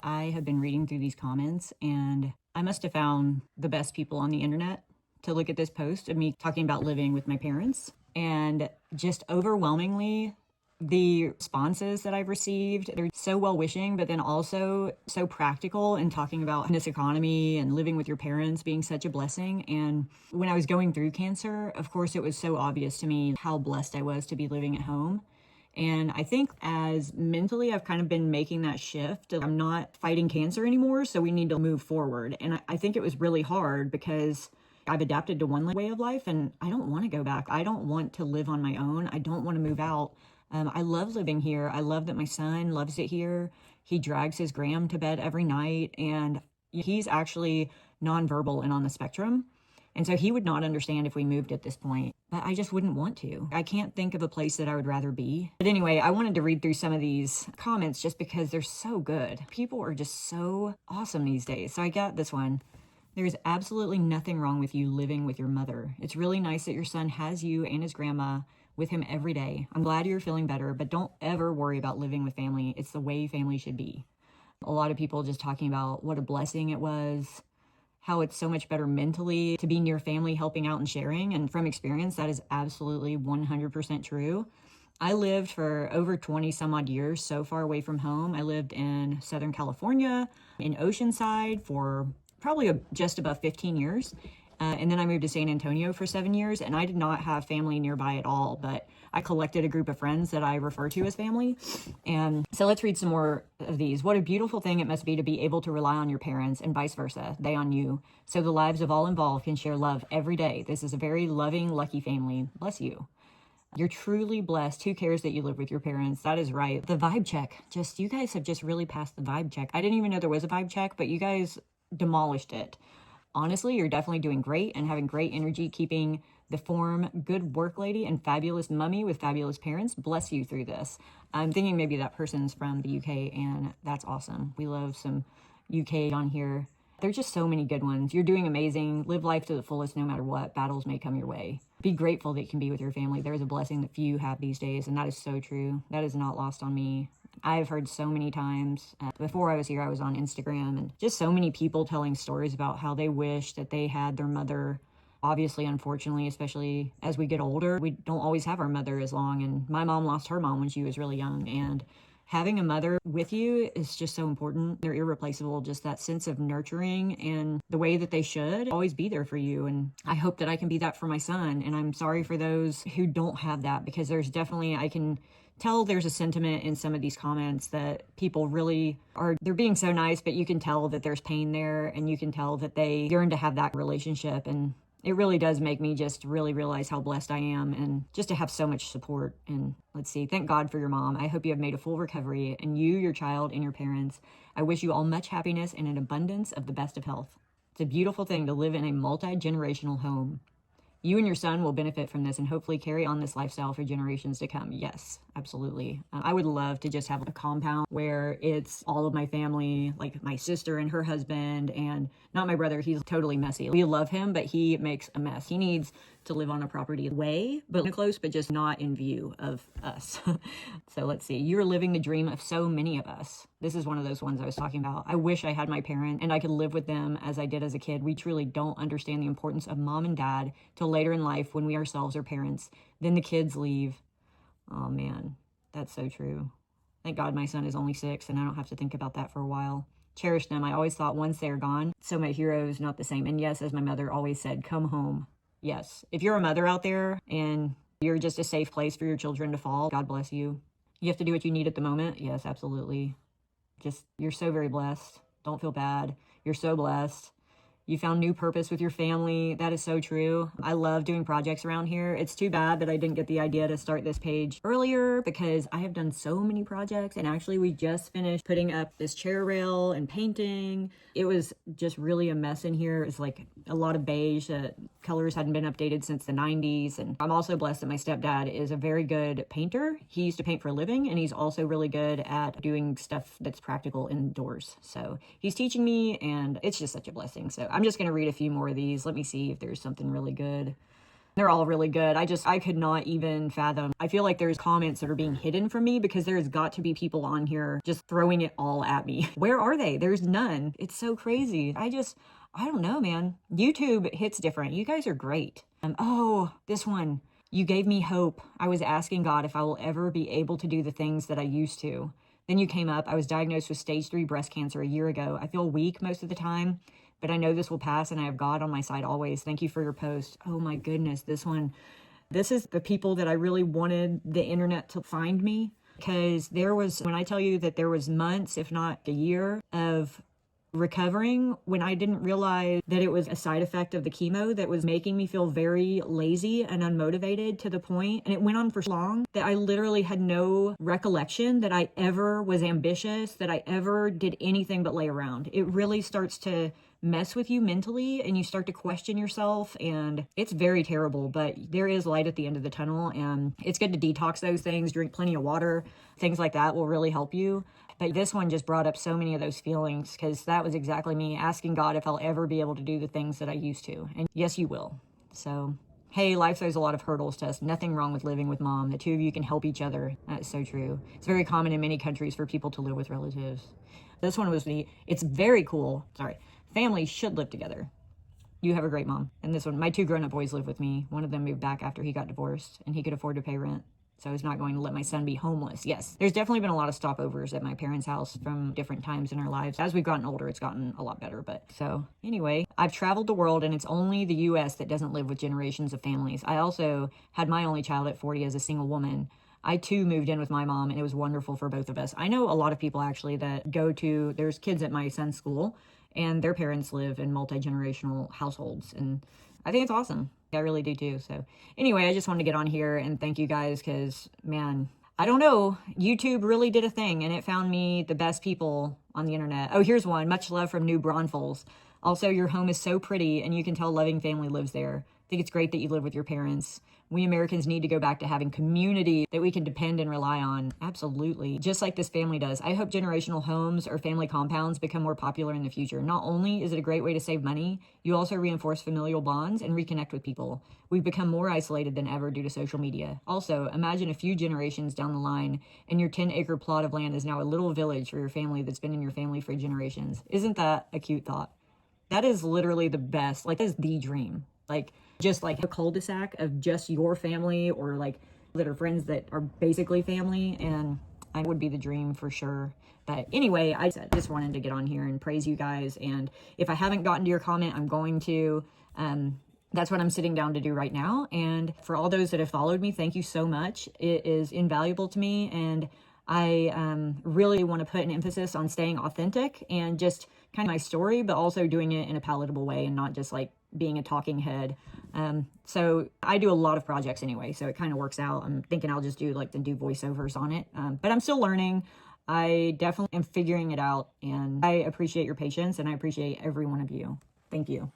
I have been reading through these comments and I must have found the best people on the internet to look at this post of me talking about living with my parents. And just overwhelmingly, the responses that I've received, they're so well wishing, but then also so practical in talking about this economy and living with your parents being such a blessing. And when I was going through cancer, of course, it was so obvious to me how blessed I was to be living at home. And I think as mentally, I've kind of been making that shift. I'm not fighting cancer anymore, so we need to move forward. And I think it was really hard because I've adapted to one way of life and I don't want to go back. I don't want to live on my own. I don't want to move out. I love living here. I love that my son loves it here. He drags his Graham to bed every night, and he's actually nonverbal and on the spectrum. And so he would not understand if we moved at this point, but I just wouldn't want to. I can't think of a place that I would rather be. But anyway, I wanted to read through some of these comments just because they're so good. People are just so awesome these days. So I got this one. There's absolutely nothing wrong with you living with your mother. It's really nice that your son has you and his grandma with him every day. I'm glad you're feeling better, but don't ever worry about living with family. It's the way family should be. A lot of people just talking about what a blessing it was, how it's so much better mentally to be near family, helping out and sharing. And from experience, that is absolutely 100% true. I lived for over 20 some odd years so far away from home. I lived in Southern California, in Oceanside for probably just above 15 years. And then I moved to San Antonio for 7 years, and I did not have family nearby at all, but I collected a group of friends that I refer to as family. And so let's read some more of these. What a beautiful thing it must be to be able to rely on your parents and vice versa, they on you, so the lives of all involved can share love every day. This is a very loving, lucky family. Bless you. You're truly blessed. Who cares that you live with your parents? That is right. The vibe check. You guys have just really passed the vibe check. I didn't even know there was a vibe check, but you guys demolished it. Honestly, you're definitely doing great and having great energy, keeping the form, good work lady, and fabulous mummy with fabulous parents. Bless you through this. I'm thinking maybe that person's from the UK, and that's awesome. We love some UK on here. There's just so many good ones. You're doing amazing. Live life to the fullest no matter what battles may come your way. Be grateful that you can be with your family. There is a blessing that few have these days, and that is so true. That is not lost on me. I've heard so many times, before I was here, I was on Instagram, and just so many people telling stories about how they wish that they had their mother. Obviously, unfortunately, especially as we get older, we don't always have our mother as long. And my mom lost her mom when she was really young. And having a mother with you is just so important. They're irreplaceable, just that sense of nurturing and the way that they should always be there for you. And I hope that I can be that for my son. And I'm sorry for those who don't have that, because there's definitely, I can tell there's a sentiment in some of these comments that people really are, they're being so nice, but you can tell that there's pain there, and you can tell that they yearn to have that relationship. And it really does make me just really realize how blessed I am, and just to have so much support. And let's see, thank God for your mom. I hope you have made a full recovery, and you, your child, and your parents. I wish you all much happiness and an abundance of the best of health. It's a beautiful thing to live in a multi-generational home. You and your son will benefit from this and hopefully carry on this lifestyle for generations to come. Yes, absolutely. I would love to just have a compound where it's all of my family, like my sister and her husband, and not my brother. He's totally messy. We love him, but he makes a mess. He needs to live on a property way, but close, but just not in view of us. So let's see. You're living the dream of so many of us. This is one of those ones I was talking about. I wish I had my parents and I could live with them as I did as a kid. We truly don't understand the importance of mom and dad till later in life when we ourselves are parents. Then the kids leave. Oh man, that's so true. Thank God my son is only 6 and I don't have to think about that for a while. Cherish them. I always thought once they're gone, so my hero is not the same. And yes, as my mother always said, come home. Yes, if you're a mother out there and you're just a safe place for your children to fall, God bless you. You have to do what you need at the moment. Yes, absolutely. Just, you're so very blessed. Don't feel bad. You're so blessed. You found new purpose with your family. That is so true. I love doing projects around here. It's too bad that I didn't get the idea to start this page earlier, because I have done so many projects, and actually we just finished putting up this chair rail and painting. It was just really a mess in here. It's like a lot of beige. Colors hadn't been updated since the 90s. And I'm also blessed that my stepdad is a very good painter. He used to paint for a living, and he's also really good at doing stuff that's practical indoors. So he's teaching me, and it's just such a blessing. So I'm just going to read a few more of these. Let me see if there's something really good. They're all really good. I could not even fathom. I feel like there's comments that are being hidden from me because there's got to be people on here just throwing it all at me. Where are they? There's none. It's so crazy. I don't know, man. YouTube hits different. You guys are great. Oh, this one. You gave me hope. I was asking God if I will ever be able to do the things that I used to. Then you came up. I was diagnosed with stage 3 breast cancer a year ago. I feel weak most of the time, but I know this will pass and I have God on my side always. Thank you for your post. Oh my goodness, this one. This is the people that I really wanted the internet to find me, because when I tell you that there was months, if not a year, of recovering when I didn't realize that it was a side effect of the chemo that was making me feel very lazy and unmotivated to the point, and it went on for so long that I literally had no recollection that I ever was ambitious, that I ever did anything but lay around. It really starts to mess with you mentally and you start to question yourself, and it's very terrible, but there is light at the end of the tunnel, and it's good to detox those things, drink plenty of water, things like that will really help you. But this one just brought up so many of those feelings, because that was exactly me asking God if I'll ever be able to do the things that I used to. And yes, you will. So, hey, life throws a lot of hurdles to us. Nothing wrong with living with mom. The two of you can help each other. That's so true. It's very common in many countries for people to live with relatives. This one was it's very cool. Sorry. Families should live together. You have a great mom. And this one, my 2 grown-up boys live with me. One of them moved back after he got divorced, and he could afford to pay rent. So I was not going to let my son be homeless. Yes, there's definitely been a lot of stopovers at my parents' house from different times in our lives. As we've gotten older, it's gotten a lot better. But so anyway, I've traveled the world, and it's only the US that doesn't live with generations of families. I also had my only child at 40 as a single woman. I too moved in with my mom, and it was wonderful for both of us. I know a lot of people actually that there's kids at my son's school, and their parents live in multi-generational households, and I think it's awesome. I really do too. So anyway, I just wanted to get on here and thank you guys, because man, I don't know, YouTube really did a thing, and it found me the best people on the internet. Oh, here's one. Much love from New Braunfels. Also, your home is so pretty, and you can tell a loving family lives there. I think it's great that you live with your parents. We Americans need to go back to having community that we can depend and rely on. Absolutely. Just like this family does. I hope generational homes or family compounds become more popular in the future. Not only is it a great way to save money, you also reinforce familial bonds and reconnect with people. We've become more isolated than ever due to social media. Also, imagine a few generations down the line and your 10-acre plot of land is now a little village for your family that's been in your family for generations. Isn't that a cute thought? That is literally the best. Like, that is the dream. Like, just like a cul-de-sac of just your family, or like that are friends that are basically family, and I would be the dream for sure. But anyway, I just wanted to get on here and praise you guys, and if I haven't gotten to your comment, I'm going to. That's what I'm sitting down to do right now. And for all those that have followed me, thank you so much. It is invaluable to me, and I really want to put an emphasis on staying authentic and just kind of my story, but also doing it in a palatable way and not just like being a talking head. So I do a lot of projects anyway, so it kind of works out. I'm thinking I'll just do voiceovers on it, but I'm still learning. I definitely am figuring it out, and I appreciate your patience, and I appreciate every one of you. Thank you.